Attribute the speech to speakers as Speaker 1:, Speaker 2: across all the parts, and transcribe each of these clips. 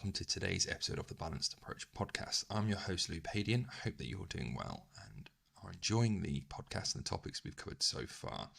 Speaker 1: welcome to today's episode of the Balanced Approach podcast. I'm your host, Louis Padian. I hope that you're doing well and are enjoying the podcast and the topics we've covered so far.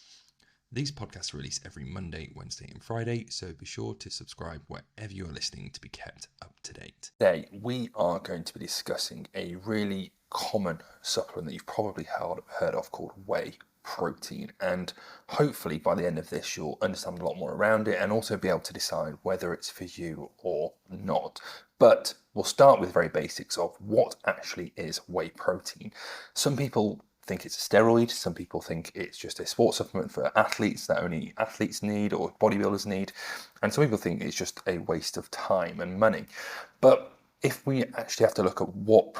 Speaker 1: These podcasts are released every Monday, Wednesday and Friday, so be sure to subscribe wherever you are listening to be kept up to date. Today, we are going to be discussing a really common supplement that you've probably heard of called Whey Protein, and hopefully by the end of this you'll understand a lot more around it and also be able to decide whether it's for you or not. But we'll start with very basics of what actually is whey protein. Some people think it's a steroid, some people think it's just a sports supplement for athletes that only athletes need or bodybuilders need, and some people think it's just a waste of time and money. But if we actually have to look at what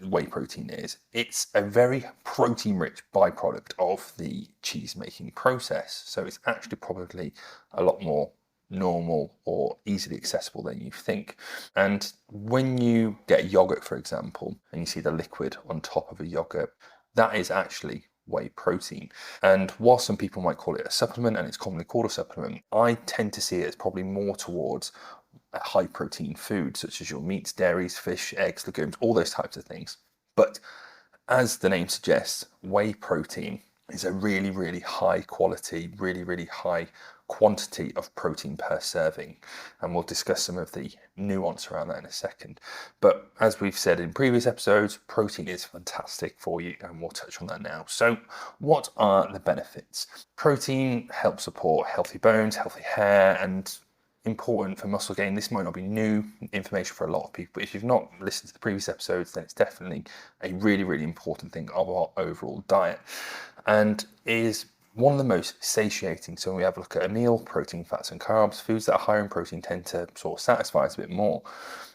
Speaker 1: whey protein is, it's a very protein-rich byproduct of the cheese-making process. So it's actually probably a lot more normal or easily accessible than you think. And when you get yogurt, for example, and you see the liquid on top of a yogurt, that is actually whey protein. And while some people might call it a supplement, and it's commonly called a supplement, I tend to see it as probably more towards a high protein food, such as your meats, dairies, fish, eggs, legumes, all those types of things. But as the name suggests, whey protein is a really, really high quality, really high quantity of protein per serving. And we'll discuss some of the nuance around that in a second. But as we've said in previous episodes, protein is fantastic for you, and we'll touch on that now. So what are the benefits? Protein helps support healthy bones, healthy hair, and important for muscle gain. This might not be new information for a lot of people, but if you've not listened to the previous episodes, then it's definitely a really important thing of our overall diet, and is one of the most satiating. So when we have a look at a meal, protein, fats and carbs, foods that are higher in protein tend to sort of satisfy us a bit more.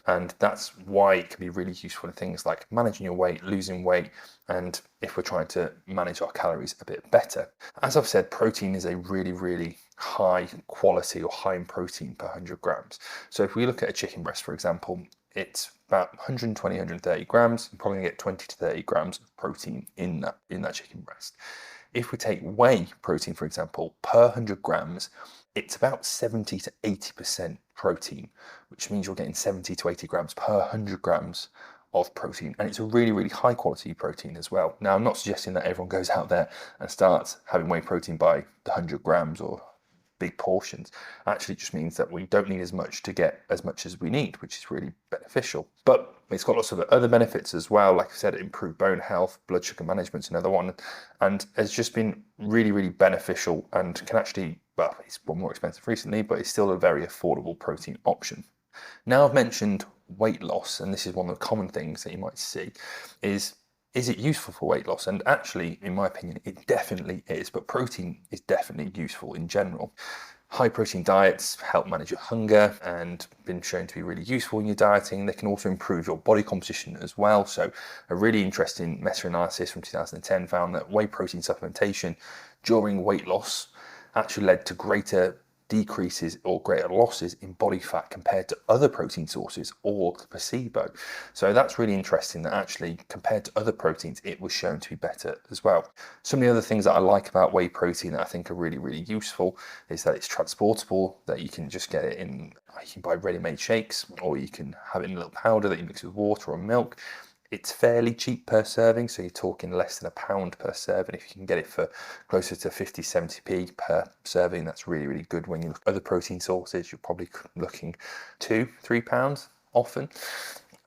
Speaker 1: And that's why it can be really useful in things like managing your weight, losing weight, and if we're trying to manage our calories a bit better. As I've said, protein is a really high quality or high in protein per 100 grams. So if we look at a chicken breast, for example, it's about 120, 130 grams. You're probably going to get 20 to 30 grams of protein in that chicken breast. If we take whey protein, for example, per 100 grams, it's about 70 to 80% protein, which means you're getting 70 to 80 grams per 100 grams of protein. And it's a really high quality protein as well. Now, I'm not suggesting that everyone goes out there and starts having whey protein by the 100 grams or big portions. Actually, it just means that we don't need as much to get as much as we need, which is really beneficial. But it's got lots of other benefits as well. Like I said, improved bone health, blood sugar management is another one, and it's just been really beneficial and can actually, well, it's been more expensive recently, but it's still a very affordable protein option. Now I've mentioned weight loss, and this is one of the common things that you might see, is it useful for weight loss? And actually, in my opinion, it definitely is, but protein is definitely useful in general. High protein diets help manage your hunger and been shown to be really useful in your dieting. They can also improve your body composition as well. So a really interesting meta-analysis from 2010 found that whey protein supplementation during weight loss actually led to greater decreases or greater losses in body fat compared to other protein sources or the placebo. So that's really interesting that actually compared to other proteins, it was shown to be better as well. Some of the other things that I like about whey protein that I think are really useful is that it's transportable, that you can just get it in, you can buy ready-made shakes, or you can have it in a little powder that you mix with water or milk. It's fairly cheap per serving, so you're talking less than £1 per serving. If you can get it for closer to 50, 70p per serving, that's really good. When you look at other protein sources, you're probably looking £2-3 often.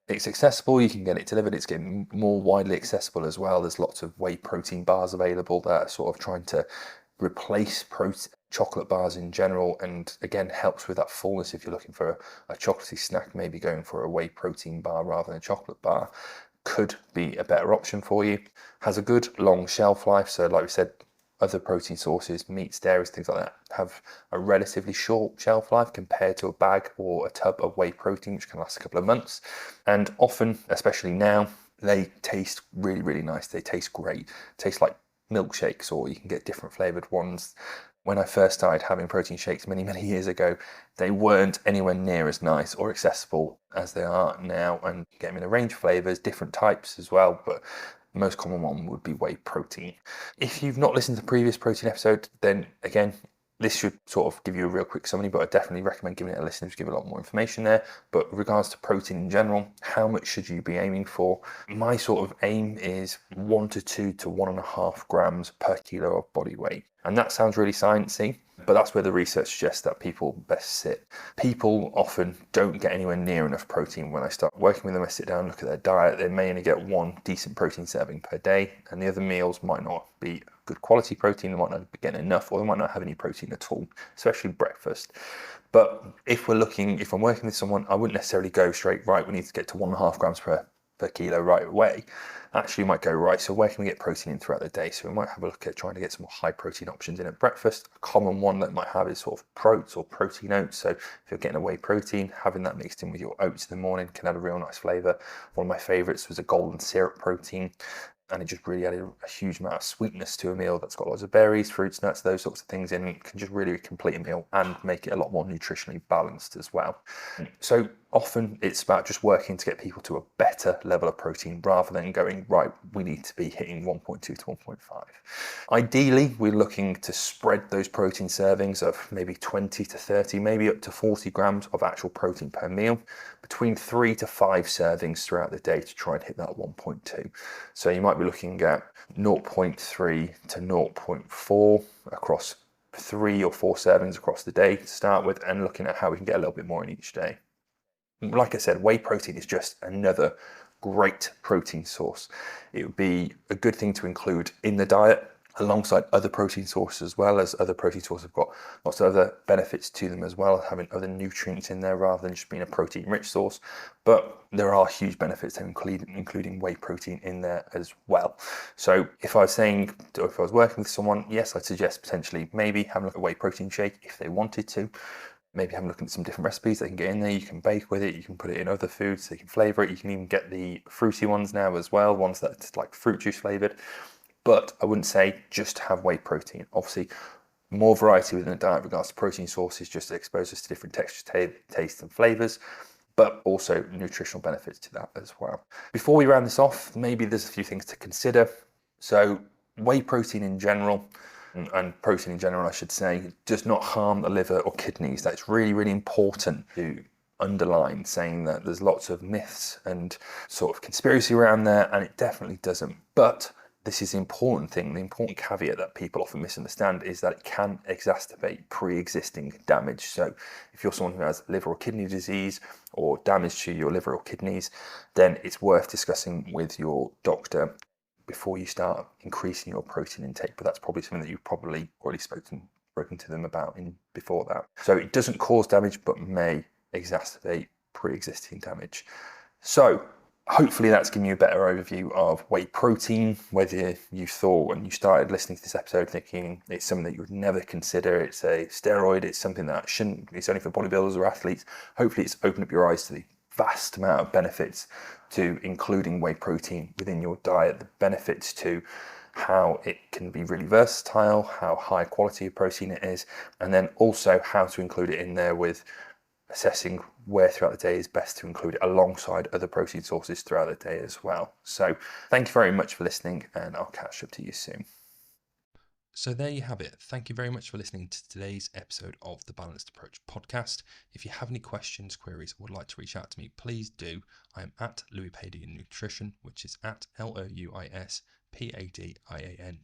Speaker 1: It's accessible, you can get it delivered, it's getting more widely accessible as well. There's lots of whey protein bars available that are sort of trying to replace chocolate bars in general, and again helps with that fullness. If you're looking for a chocolatey snack, maybe going for a whey protein bar rather than a chocolate bar could be a better option for you. Has a good long shelf life, so like we said, other protein sources, meats, dairies, things like that, have a relatively short shelf life compared to a bag or a tub of whey protein, which can last a couple of months. And often, especially now, they taste really nice. They taste great. Taste like milkshakes, or you can get different flavored ones. When I first started having protein shakes many years ago, they weren't anywhere near as nice or accessible as they are now, and you get them in a range of flavors, different types as well, but the most common one would be whey protein. If you've not listened to the previous protein episode, then again,
Speaker 2: This should sort of give you a real quick summary, but I definitely recommend giving it a listen to give a lot more information there. But with regards to protein in general, how much should you be aiming for? My sort of aim is 1 to 2 to 1.5 grams per kilo of body weight. And that sounds really sciencey, but that's where the research suggests that people best sit. People often don't get anywhere near enough protein. When I start working with them, I sit down, look at their diet, they may only get one decent protein serving per day, and the other meals might not be good quality protein, they might not be getting enough, or they might not have any protein at all, especially breakfast. But if I'm working with someone, I wouldn't necessarily go straight, right, we need to get to 1.5 grams per kilo right away. Actually, we might go, right, so where can we get protein in throughout the day? So we might have a look at trying to get some more high protein options in at breakfast. A common one that might have is sort of oats or protein oats. So if you're getting a whey protein, having that mixed in with your oats in the morning can add a real nice flavour. One of my favourites was a golden syrup protein, and it just really added a huge amount of sweetness to a meal that's got lots of berries, fruits, nuts, those sorts of things in. It can just really complete a meal and make it a lot more nutritionally balanced as well. So often it's about just working to get people to a better level of protein rather than going, right, we need to be hitting 1.2 to 1.5. Ideally, we're looking to spread those protein servings of maybe 20 to 30, maybe up to 40 grams of actual protein per meal, between 3 to 5 servings throughout the day to try and hit that 1.2. So you might be looking at 0.3 to 0.4 across 3 or 4 servings across the day to start with, and looking at how we can get a little bit more in each day. Like I said, whey protein is just another great protein source. It would be a good thing to include in the diet alongside other protein sources, as well as other protein sources have got lots of other benefits to them as well, having other nutrients in there rather than just being a protein rich source. But there are huge benefits to including whey protein in there as well. So if I was working with someone, yes, I'd suggest potentially maybe having a look at a whey protein shake if they wanted to. Maybe have a look at some different recipes they can get in there. You can bake with it, you can put it in other foods, so you can flavour it. You can even get the fruity ones now as well, ones that's like fruit juice flavoured. But I wouldn't say just have whey protein. Obviously, more variety within the diet in regards to protein sources just expose us to different textures, tastes and flavours, but also nutritional benefits to that as well. Before we round this off, maybe there's a few things to consider. So whey protein in general, and protein in general, I should say, does not harm the liver or kidneys. That's really, really important to underline, saying that there's lots of myths and sort of conspiracy around there, and it definitely doesn't. But this is the important thing, the important caveat that people often misunderstand is that it can exacerbate pre-existing damage. So if you're someone who has liver or kidney disease or damage to your liver or kidneys, then it's worth discussing with your doctor before you start increasing your protein intake. But that's probably something that you've probably already spoken to them about before that. So it doesn't cause damage, but may exacerbate pre-existing damage. So hopefully that's given you a better overview of whey protein, whether you thought when you started listening to this episode thinking it's something that you would never consider, it's a steroid, it's something that it's only for bodybuilders or athletes. Hopefully it's opened up your eyes to the vast amount of benefits to including whey protein within your diet, the benefits to how it can be really versatile, how high quality of protein it is, and then also how to include it in there with assessing where throughout the day is best to include it alongside other protein sources throughout the day as well. So thank you very much for listening, and I'll catch up to you soon.
Speaker 1: So there you have it. Thank you very much for listening to today's episode of the Balanced Approach podcast. If you have any questions, queries, or would like to reach out to me, please do. I am at Louis Padian Nutrition, which is at LOUISPADIAN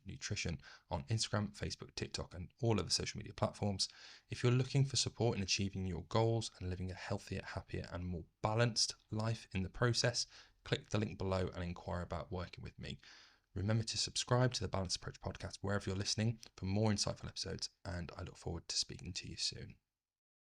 Speaker 1: Nutrition on Instagram, Facebook, TikTok, and all other social media platforms. If you're looking for support in achieving your goals and living a healthier, happier, and more balanced life in the process, click the link below and inquire about working with me. Remember to subscribe to the Balanced Approach podcast wherever you're listening for more insightful episodes, and I look forward to speaking to you soon.